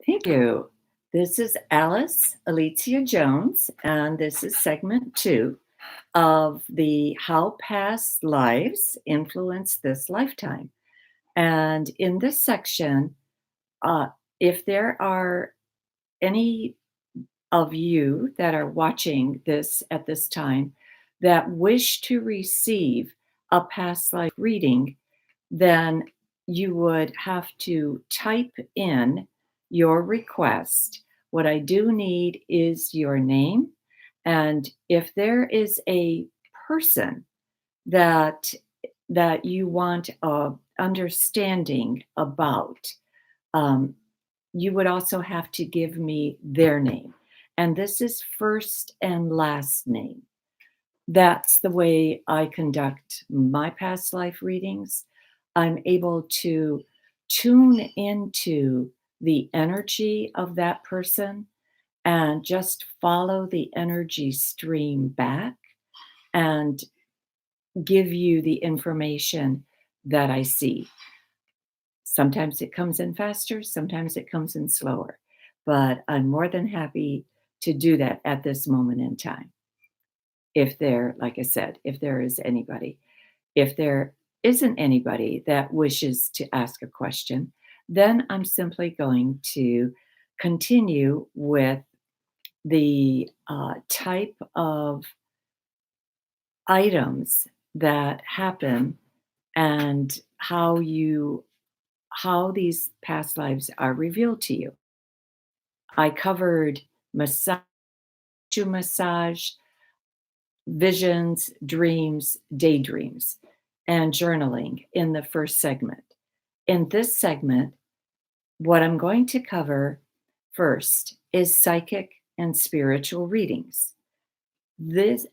Thank you. This is Alice Alicia Jones, and this is segment two of the How Past Lives Influence This Lifetime. And in this section, uh, if there are any of you that are watching this at this time that wish to receive a past life reading, then you would have to type in your request. What I do need is your name. And if there is a person that you want a understanding about, um, you would also have to give me their name. And this is first and last name. That's the way I conduct my past life readings. I'm able to tune into the energy of that person and just follow the energy stream back and give you the information that I see. Sometimes it comes in faster, sometimes it comes in slower, but I'm more than happy to do that at this moment in time. If there, like I said, if there is anybody. If there isn't anybody that wishes to ask a question, then I'm simply going to continue with the type of items that happen and how these past lives are revealed to you. I covered massage, massage, visions, dreams, daydreams, and journaling in the first segment. In this segment, what I'm going to cover first is psychic and spiritual readings. This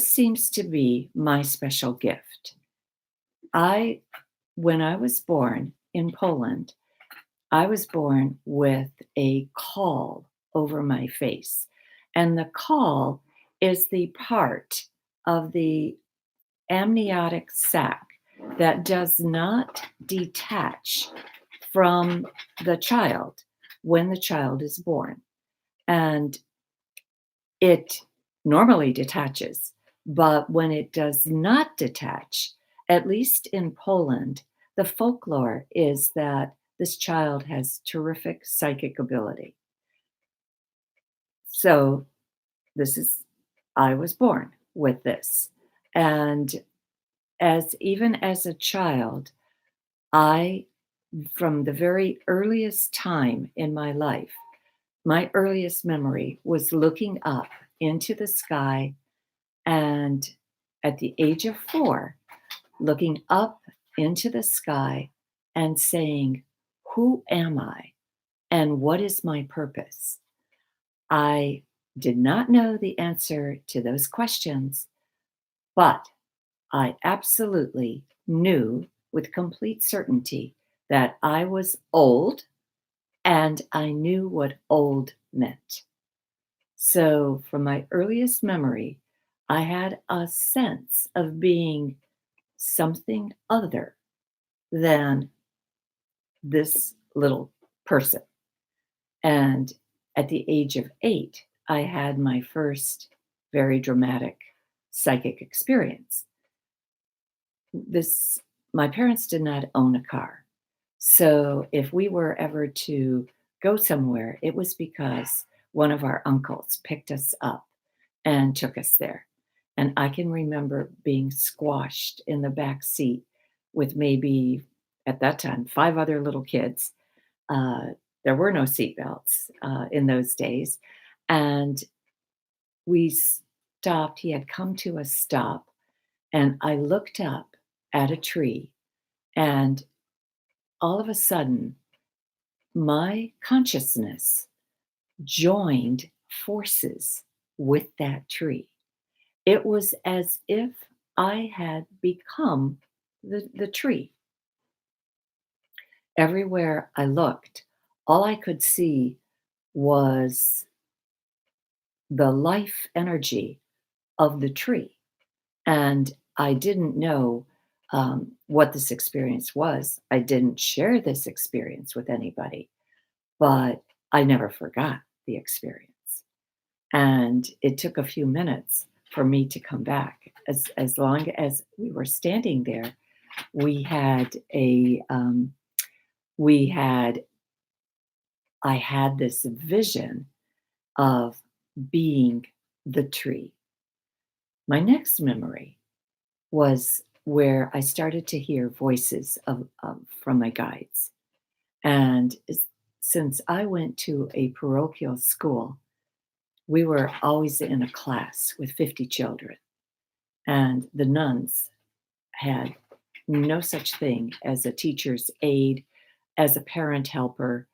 seems to be my special gift. I When I was born in Poland, I was born with a caul over my face. And the caul is the part of the amniotic sac that does not detach from the child when the child is born. And it normally detaches, but when it does not detach, at least in Poland, the folklore is that this child has terrific psychic ability. So, this is, I was born with this. And even as a child, I, from the very earliest time in my life, my earliest memory was looking up into the sky and at the age of 4, looking up into the sky and saying, "Who am I and what is my purpose?" I did not know the answer to those questions, but I absolutely knew with complete certainty that I was old and I knew what old meant. So, from my earliest memory, I had a sense of being something other than this little person. And at the age of 8, I had my first very dramatic psychic experience. This My parents did not own a car. So if we were ever to go somewhere, it was because one of our uncles picked us up and took us there. And I can remember being squashed in the back seat with maybe at that time 5 other little kids. Uh, there were no seatbelts in those days. And we stopped. He had come to a stop, and I looked up at a tree, and all of a sudden, my consciousness joined forces with that tree. It was as if I had become the tree. Everywhere I looked, all I could see was the life energy of the tree. And I didn't know what this experience was. I didn't share this experience with anybody. But I never forgot the experience. And it took a few minutes for me to come back. As long as we were standing there, we had a we had I had this vision of being the tree. My next memory was where I started to hear voices from my guides. And since I went to a parochial school, we were always in a class with 50 children. And the nuns had no such thing as a teacher's aide, as a parent helper.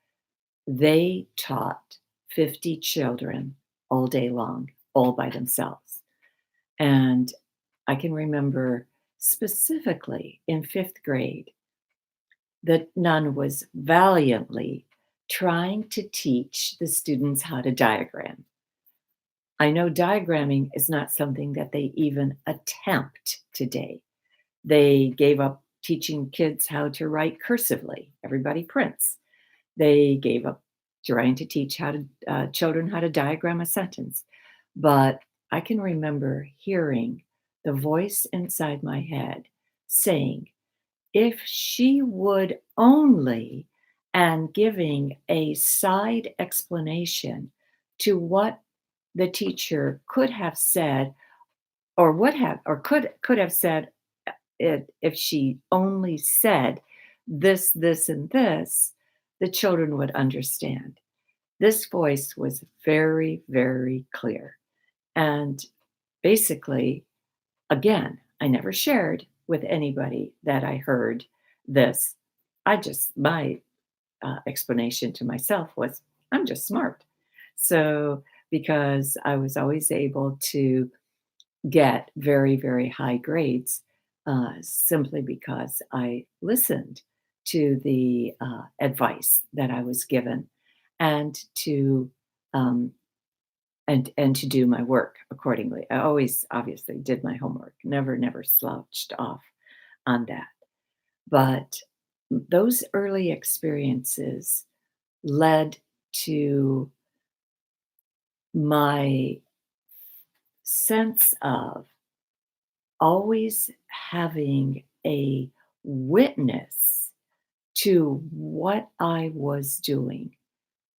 They taught 50 children all day long, all by themselves. And I can remember specifically in fifth grade, the nun was valiantly trying to teach the students how to diagram. I know diagramming is not something that they even attempt today. They gave up teaching kids how to write cursively. Everybody prints. They gave up trying to teach children how to diagram a sentence. But I can remember hearing the voice inside my head saying, if she would only, and giving a side explanation to what the teacher could have said, or would have, or could have said it, if she only said this, and this, the children would understand. This voice was very, very clear. And basically, again, I never shared with anybody that I heard this. My explanation to myself was, I'm just smart. So, because I was always able to get very, very high grades simply because I listened to the advice that I was given and to um, and to do my work accordingly. I always obviously did my homework, never slouched off on that. But those early experiences led to my sense of always having a witness to what I was doing,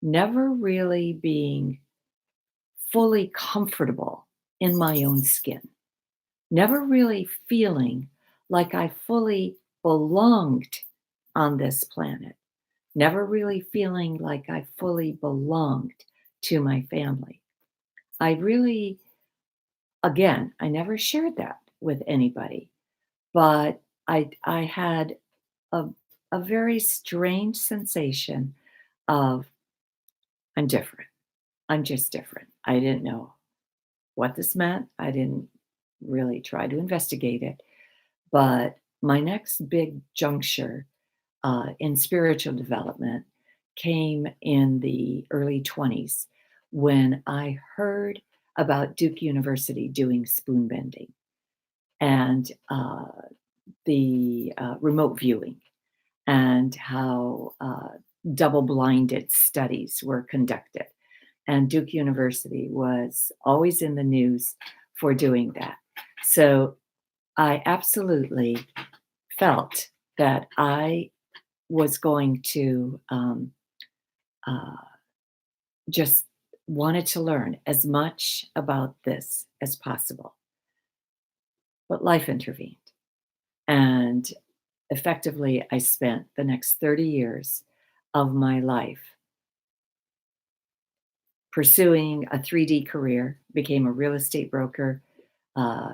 never really being fully comfortable in my own skin, never really feeling like I fully belonged on this planet, never really feeling like I fully belonged to my family. I really, again, I never shared that with anybody, but I had a, a very strange sensation of I'm different. I'm just different. I didn't know what this meant. I didn't really try to investigate it. But my next big juncture in spiritual development came in the early 20s when I heard about Duke University doing spoon bending and the remote viewing and how double blinded studies were conducted. And Duke University was always in the news for doing that. So I absolutely felt that I was going to uh, just wanted to learn as much about this as possible. But life intervened. And effectively, I spent the next 30 years of my life pursuing a 3D career, became a real estate broker. Uh,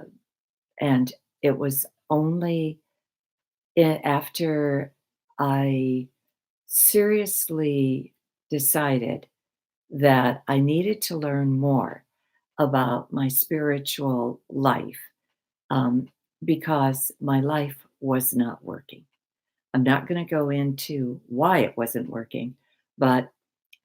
and it was only after I seriously decided that I needed to learn more about my spiritual life um, because my life was not working. I'm not going to go into why it wasn't working, but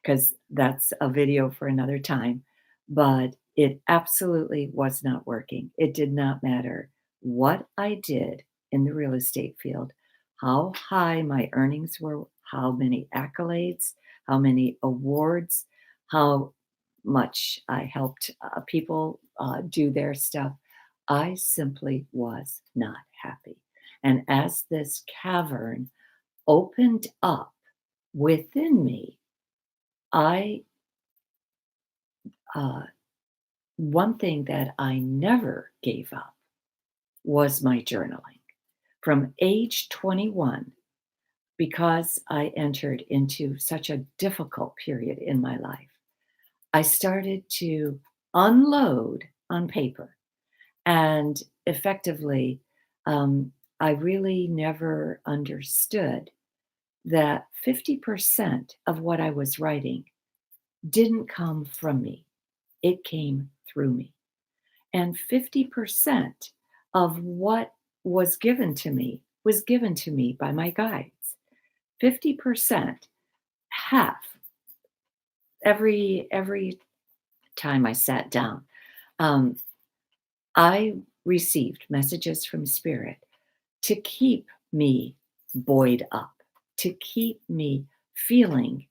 because that's a video for another time. But it absolutely was not working. It did not matter what I did in the real estate field, how high my earnings were, how many accolades, how many awards, how much I helped people do their stuff. I simply was not happy. And as this cavern opened up within me, I, uh, one thing that I never gave up was my journaling. From age 21, because I entered into such a difficult period in my life, I started to unload on paper. And effectively, um, I really never understood that 50% of what I was writing didn't come from me, it came through me. And 50% of what was given to me by my guides. 50%, half, every time I sat down, um, I received messages from spirit to keep me buoyed up, to keep me feeling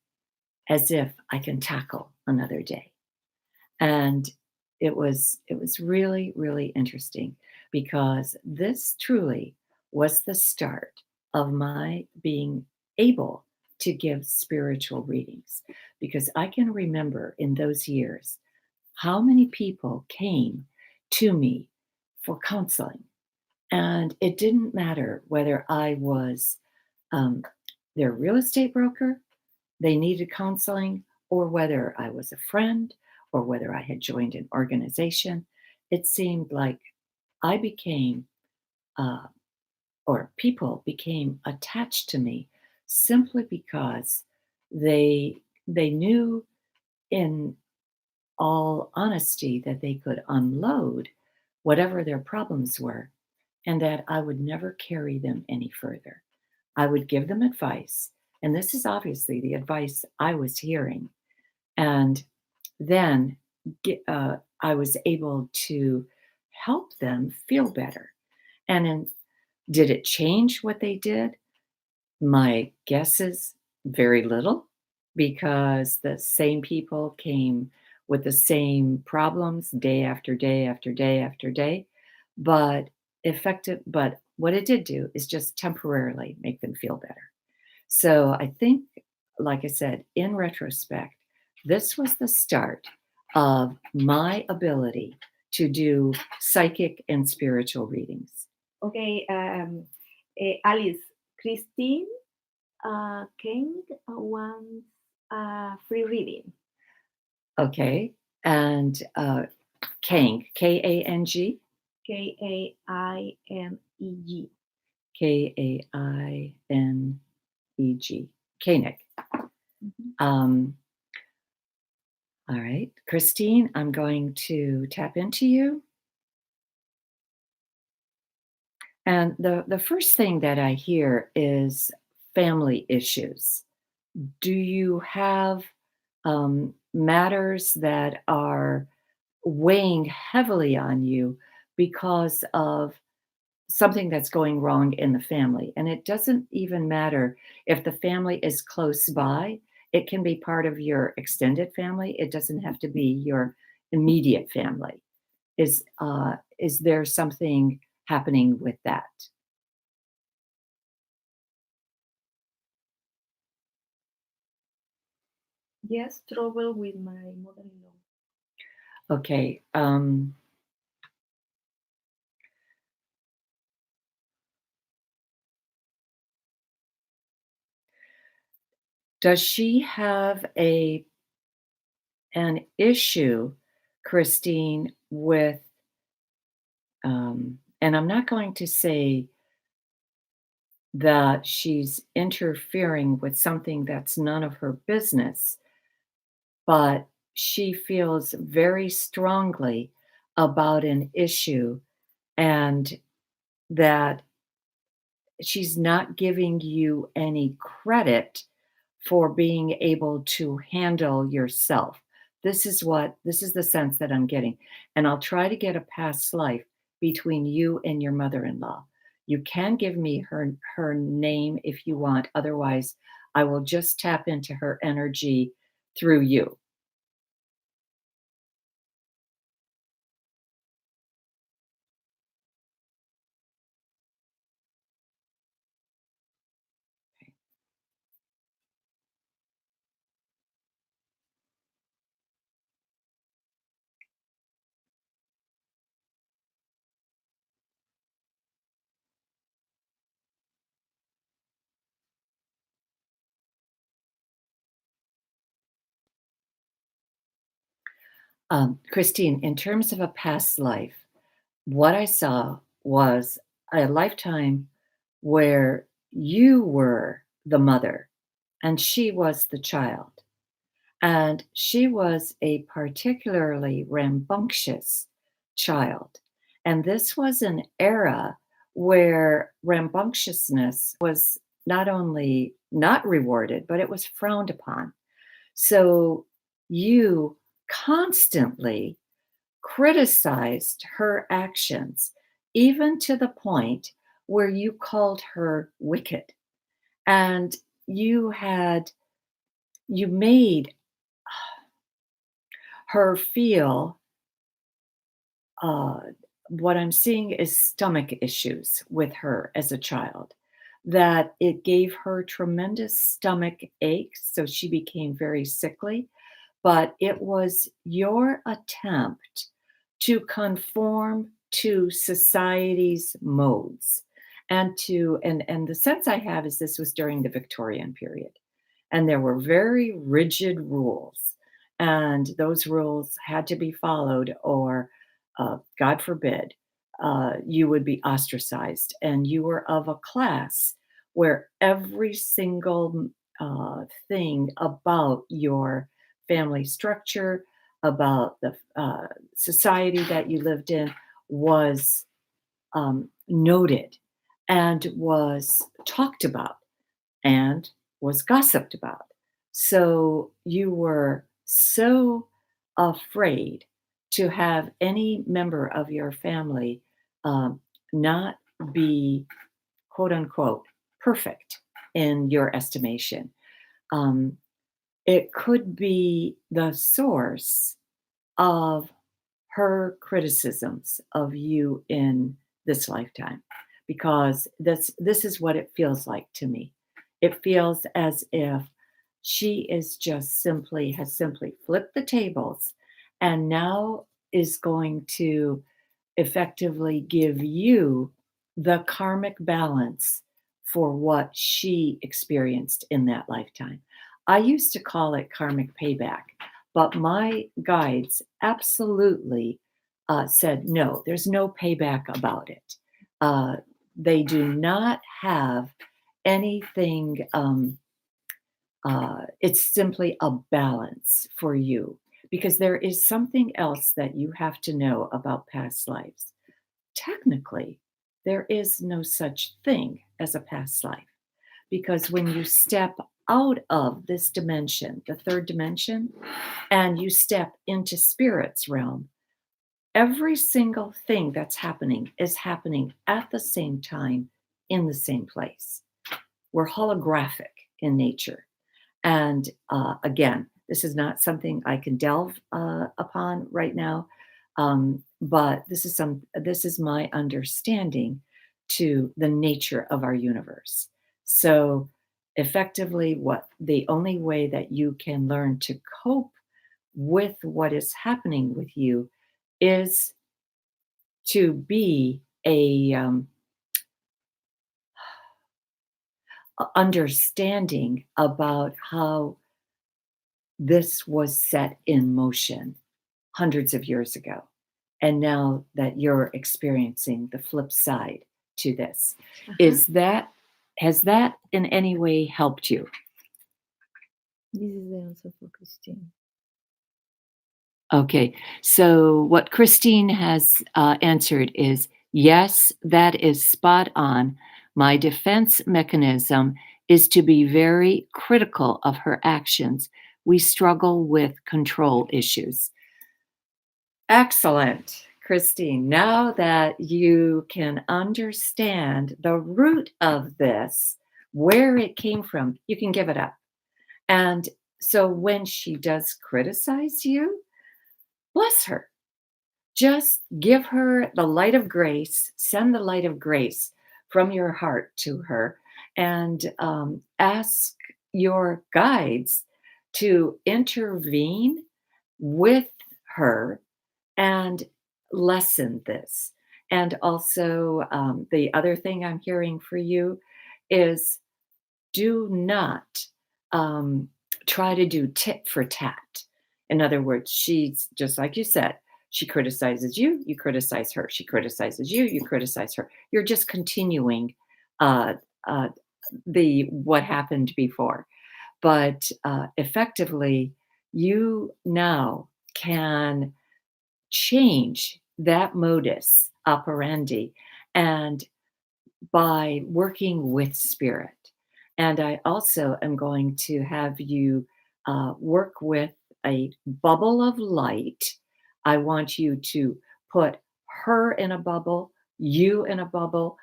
as if I can tackle another day. And it was really, really interesting because this truly was the start of my being able to give spiritual readings, because I can remember in those years how many people came to me for counseling. And it didn't matter whether I was um, their real estate broker, they needed counseling, or whether I was a friend, or whether I had joined an organization. It seemed like I became, uh, or people became attached to me simply because they knew in all honesty that they could unload whatever their problems were, and that I would never carry them any further. I would give them advice, and this is obviously the advice I was hearing. And then I was able to help them feel better. And then, did it change what they did? My guess is very little, because the same people came with the same problems day after day after day after day. But what it did do is just temporarily make them feel better. So I think, like I said, in retrospect, this was the start of my ability to do psychic and spiritual readings. Okay, Alice, Christine King wants free reading. Okay. And Kang, Kang, Kaimeg. Kaineg, Koenig. Mhm. All right. Christine, I'm going to tap into you. And the first thing that I hear is family issues. Do you have matters that are weighing heavily on you because of something that's going wrong in the family? And it doesn't even matter if the family is close by, it can be part of your extended family. It doesn't have to be your immediate family. Is there something happening with that? Yes, trouble with my mother-in-law. Okay. Does she have an issue, Christine, with, and I'm not going to say that she's interfering with something that's none of her business, but she feels very strongly about an issue, and that she's not giving you any credit for being able to handle yourself. This is the sense that I'm getting. And I'll try to get a past life between you and your mother-in-law. You can give me her name if you want. Otherwise, I will just tap into her energy through you. Christine, in terms of a past life, what I saw was a lifetime where you were the mother and she was the child. And she was a particularly rambunctious child. And this was an era where rambunctiousness was not only not rewarded, but it was frowned upon. So you constantly criticized her actions, even to the point where you called her wicked. And you had, you made her feel, uh, what I'm seeing is stomach issues with her as a child, that it gave her tremendous stomach aches. So she became very sickly. But it was your attempt to conform to society's modes and the sense I have is this was during the Victorian period, and there were very rigid rules, and those rules had to be followed or, God forbid, you would be ostracized, and you were of a class where every single, thing about your family structure, about the society that you lived in was noted and was talked about and was gossiped about. So you were so afraid to have any member of your family um, not be quote unquote perfect in your estimation. Um, it could be the source of her criticisms of you in this lifetime because this is what it feels like to me. It feels as if she is just simply has simply flipped the tables and now is going to effectively give you the karmic balance for what she experienced in that lifetime. I used to call it karmic payback, but my guides absolutely said, no, there's no payback about it. Uh, they do not have anything, it's simply a balance for you because there is something else that you have to know about past lives. Technically, there is no such thing as a past life because when you step out of this dimension, the third dimension, and you step into spirit's realm, every single thing that's happening is happening at the same time in the same place. We're holographic in nature. And again, this is not something I can delve upon right now, but this is my understanding to the nature of our universe. So, effectively, what the only way that you can learn to cope with what is happening with you is to be a understanding about how this was set in motion hundreds of years ago. And now that you're experiencing the flip side to this, Uh-huh. is that has that in any way helped you? This is the answer for Christine. Okay, so what Christine has answered is yes, that is spot on. My defense mechanism is to be very critical of her actions. We struggle with control issues. Excellent, Christine. Now that you can understand the root of this, where it came from, you can give it up. And so when she does criticize you, bless her. Just give her the light of grace, send the light of grace from your heart to her, and ask your guides to intervene with her and lessen this. And also, the other thing I'm hearing for you is do not um, try to do tit for tat. In other words, she's just like you said, she criticizes you, you criticize her. She criticizes you, you criticize her. You're just continuing uh, uh, the what happened before. But effectively, you now can change that modus operandi and by working with spirit. And I also am going to have you work with a bubble of light. I want you to put her in a bubble, you in a bubble,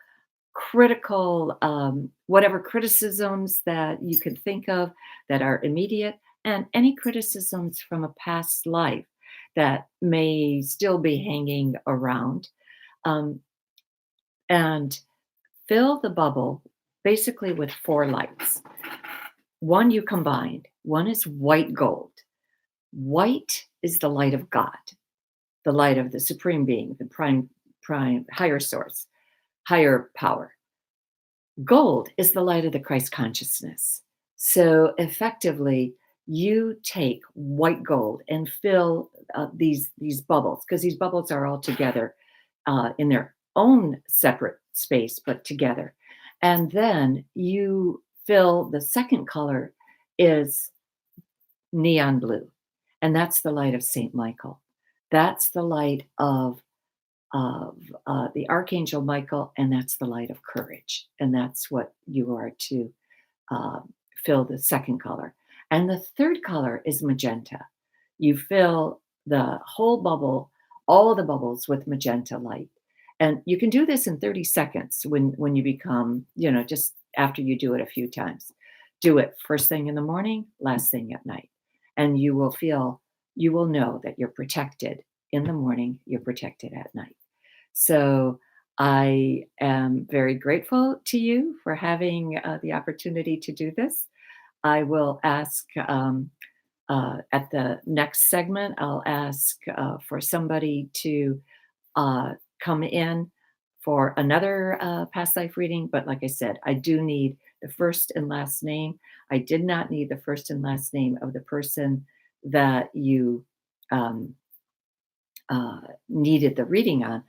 critical, whatever criticisms that you can think of that are immediate, and any criticisms from a past life that may still be hanging around. Um, and fill the bubble basically with 4 lights. One you combined. One is white gold. White is the light of God, the light of the supreme being, the prime higher source, higher power. Gold is the light of the Christ consciousness. So effectively, you take white gold and fill these bubbles, because these bubbles are all together in their own separate space, but together. And then you fill the second color is neon blue, and that's the light of Saint Michael. That's the light of the Archangel Michael, and that's the light of courage. And that's what you are to uh, fill the second color. And the third color is magenta. You fill the whole bubble, all the bubbles with magenta light. And you can do this in 30 seconds when you become, just after you do it a few times. Do it first thing in the morning, last thing at night. And you will know that you're protected in the morning, you're protected at night. So I am very grateful to you for having the opportunity to do this. I will ask at the next segment, I'll ask for somebody to come in for another past life reading. But like I said, I do need the first and last name. I did not need the first and last name of the person that you um, needed the reading on,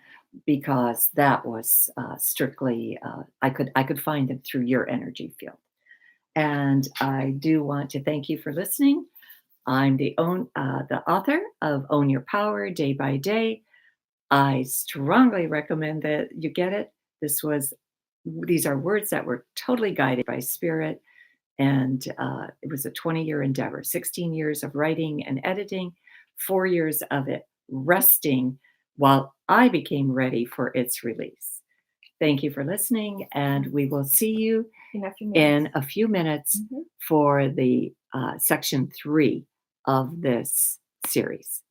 because that was strictly I could find them through your energy field. And I do want to thank you for listening. I'm the author of Own Your Power Day by Day. I strongly recommend that you get it. These are words that were totally guided by spirit, and it was a 20-year endeavor, 16 years of writing and editing, 4 years of it resting while I became ready for its release. Thank you for listening, and we will see you in a few minutes for the section 3 of this series.